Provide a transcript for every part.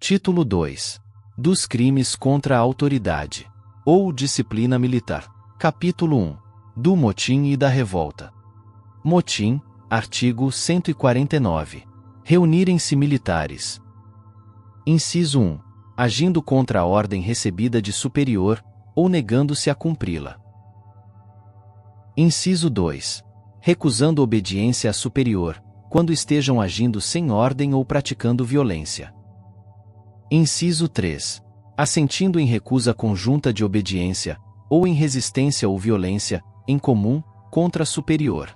Título 2. Dos crimes contra a autoridade, ou disciplina militar. Capítulo 1. Do motim e da revolta. Motim, artigo 149. Reunirem-se militares. Inciso 1. Agindo contra a ordem recebida de superior, ou negando-se a cumpri-la. Inciso 2. Recusando obediência a superior, quando estejam agindo sem ordem ou praticando violência. Inciso 3. Assentindo em recusa conjunta de obediência, ou em resistência ou violência, em comum, contra superior.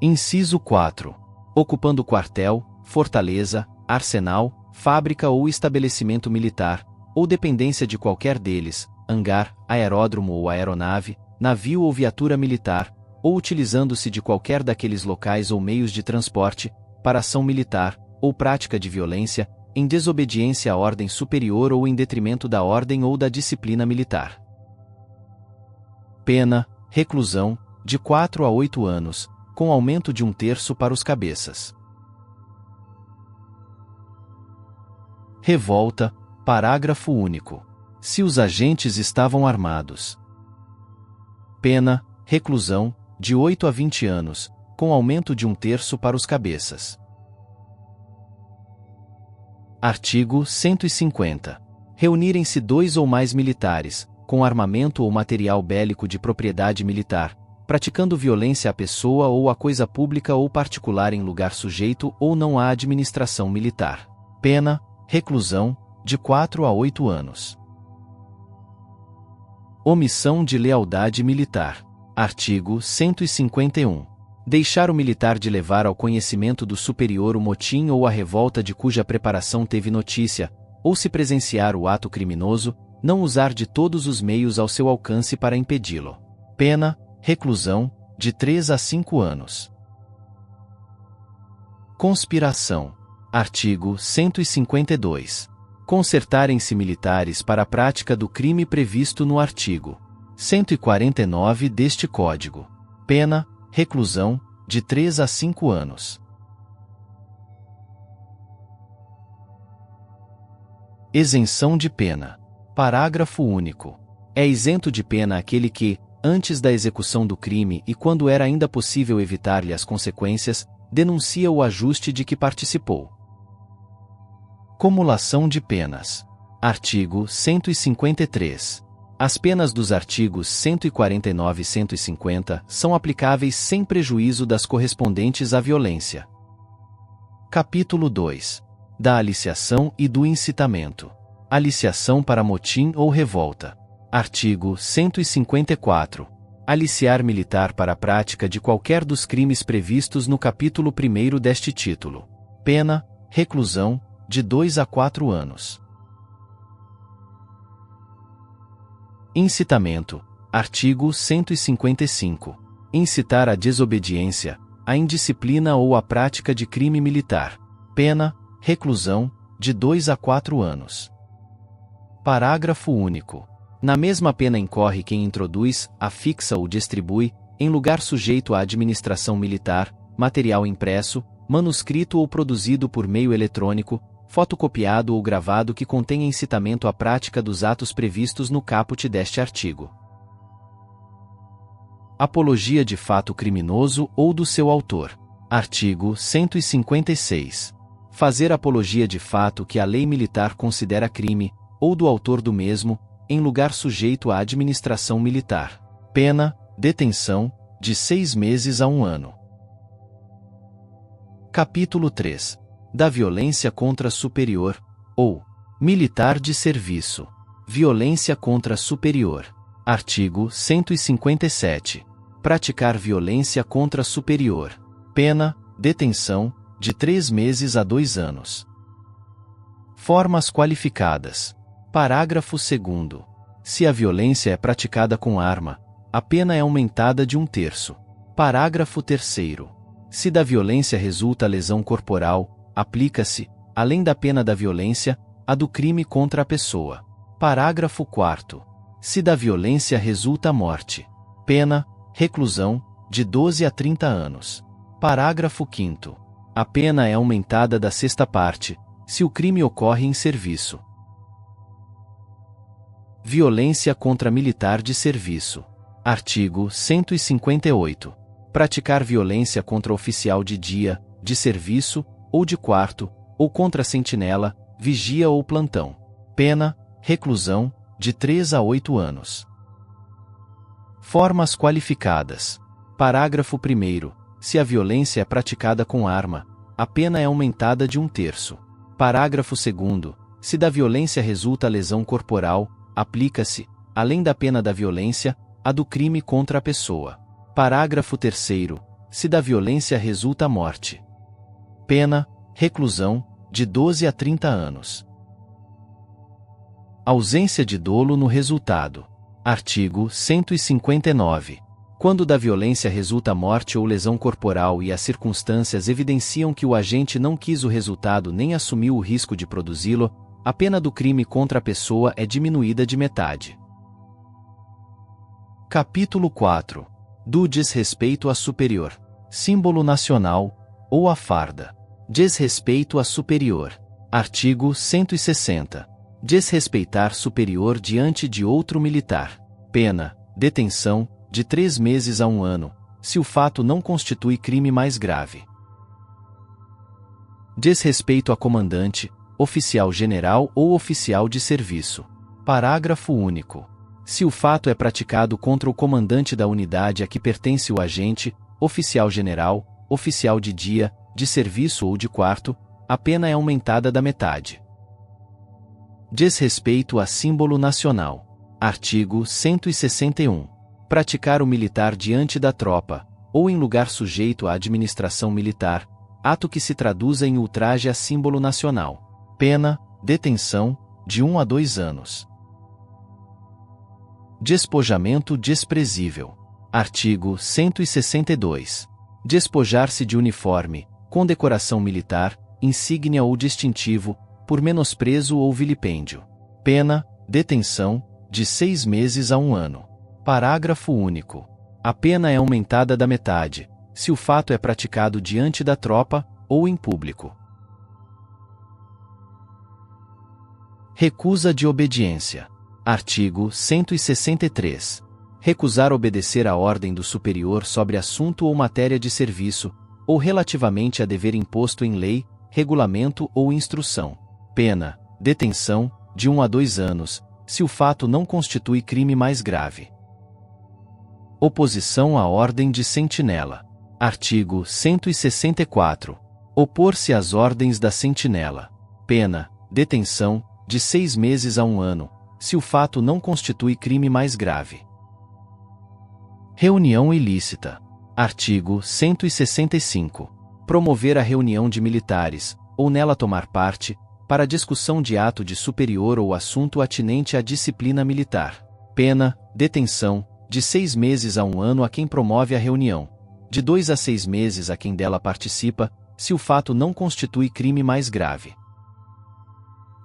Inciso 4. Ocupando quartel, fortaleza, arsenal, fábrica ou estabelecimento militar, ou dependência de qualquer deles, hangar, aeródromo ou aeronave, navio ou viatura militar, ou utilizando-se de qualquer daqueles locais ou meios de transporte, para ação militar, ou prática de violência, em desobediência à ordem superior ou em detrimento da ordem ou da disciplina militar. Pena, reclusão, de 4 a 8 anos, com aumento de 1/3 para os cabeças. Revolta, parágrafo único. Se os agentes estavam armados. Pena, reclusão, de 8 a 20 anos, com aumento de 1/3 para os cabeças. Artigo 150. Reunirem-se 2 ou mais militares, com armamento ou material bélico de propriedade militar, praticando violência à pessoa ou à coisa pública ou particular em lugar sujeito ou não à administração militar. Pena, reclusão, de 4 a 8 anos. Omissão de lealdade militar. Artigo 151. Deixar o militar de levar ao conhecimento do superior o motim ou a revolta de cuja preparação teve notícia, ou se presenciar o ato criminoso, não usar de todos os meios ao seu alcance para impedi-lo. Pena, reclusão, de 3 a 5 anos. Conspiração. Artigo 152. Concertarem-se militares para a prática do crime previsto no artigo 149 deste Código. Pena, reclusão, de 3 a 5 anos. Isenção de pena. Parágrafo único. É isento de pena aquele que, antes da execução do crime e quando era ainda possível evitar-lhe as consequências, denuncia o ajuste de que participou. Comulação de penas. Artigo 153. As penas dos artigos 149 e 150 são aplicáveis sem prejuízo das correspondentes à violência. Capítulo 2. Da aliciação e do incitamento. Aliciação para motim ou revolta. Artigo 154. Aliciar militar para a prática de qualquer dos crimes previstos no capítulo 1º deste título. Pena, reclusão, de 2 a 4 anos. Incitamento. Artigo 155. Incitar à desobediência, à indisciplina ou à prática de crime militar. Pena, reclusão, de 2 a 4 anos. Parágrafo único. Na mesma pena incorre quem introduz, afixa ou distribui, em lugar sujeito à administração militar, material impresso, manuscrito ou produzido por meio eletrônico, fotocopiado ou gravado que contenha incitamento à prática dos atos previstos no caput deste artigo. Apologia de fato criminoso ou do seu autor. Artigo 156. Fazer apologia de fato que a lei militar considera crime, ou do autor do mesmo, em lugar sujeito à administração militar. Pena, detenção, de 6 meses a 1 ano. Capítulo 3. Da violência contra superior, ou militar de serviço. Violência contra superior. Artigo 157. Praticar violência contra superior. Pena, detenção, de 3 meses a 2 anos. Formas qualificadas. Parágrafo 2º. Se a violência é praticada com arma, a pena é aumentada de 1/3. Parágrafo 3º. Se da violência resulta lesão corporal, aplica-se, além da pena da violência, a do crime contra a pessoa. Parágrafo 4º. Se da violência resulta morte, pena, reclusão, de 12 a 30 anos. Parágrafo 5º. A pena é aumentada da 6ª parte, se o crime ocorre em serviço. Violência contra militar de serviço. Artigo 158. Praticar violência contra oficial de dia, de serviço, ou de quarto, ou contra sentinela, vigia ou plantão. Pena, reclusão, de 3 a 8 anos. Formas qualificadas. Parágrafo 1º. Se a violência é praticada com arma, a pena é aumentada de 1/3. Parágrafo 2º. Se da violência resulta lesão corporal, aplica-se, além da pena da violência, a do crime contra a pessoa. Parágrafo 3º. Se da violência resulta morte. Pena, reclusão, de 12 a 30 anos. Ausência de dolo no resultado. Artigo 159. Quando da violência resulta morte ou lesão corporal e as circunstâncias evidenciam que o agente não quis o resultado nem assumiu o risco de produzi-lo, a pena do crime contra a pessoa é diminuída de metade. Capítulo 4. Do desrespeito a superior. Símbolo nacional, ou a farda. Desrespeito a superior. Artigo 160. Desrespeitar superior diante de outro militar. Pena, detenção, de 3 meses a 1 ano, se o fato não constitui crime mais grave. Desrespeito a comandante, oficial general ou oficial de serviço. Parágrafo único. Se o fato é praticado contra o comandante da unidade a que pertence o agente, oficial general, oficial de dia, de serviço ou de quarto, a pena é aumentada da metade. Desrespeito a símbolo nacional. Artigo 161. Praticar o militar diante da tropa, ou em lugar sujeito à administração militar, ato que se traduza em ultraje a símbolo nacional. Pena, detenção, de 1 a 2 anos. Despojamento desprezível. Artigo 162. Despojar-se de uniforme, condecoração militar, insígnia ou distintivo, por menosprezo ou vilipêndio. Pena, detenção, de 6 meses a 1 ano. Parágrafo único. A pena é aumentada da metade, se o fato é praticado diante da tropa, ou em público. Recusa de obediência. Artigo 163. Recusar obedecer à ordem do superior sobre assunto ou matéria de serviço, ou relativamente a dever imposto em lei, regulamento ou instrução. Pena, detenção, de 1 a 2 anos, se o fato não constitui crime mais grave. Oposição à ordem de sentinela. Artigo 164. Opor-se às ordens da sentinela. Pena, detenção, de 6 meses a 1 ano, se o fato não constitui crime mais grave. Reunião ilícita. Artigo 165. Promover a reunião de militares, ou nela tomar parte, para discussão de ato de superior ou assunto atinente à disciplina militar. Pena, detenção, de 6 meses a 1 ano a quem promove a reunião, de 2 a 6 meses a quem dela participa, se o fato não constitui crime mais grave.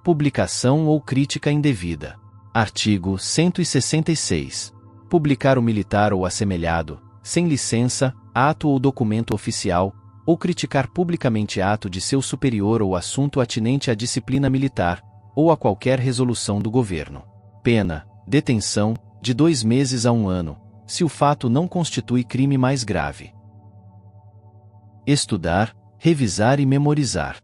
Publicação ou crítica indevida. Artigo 166. Publicar o militar ou assemelhado, sem licença, ato ou documento oficial, ou criticar publicamente ato de seu superior ou assunto atinente à disciplina militar, ou a qualquer resolução do governo. Pena, detenção, de 2 meses a 1 ano, se o fato não constitui crime mais grave. Estudar, revisar e memorizar.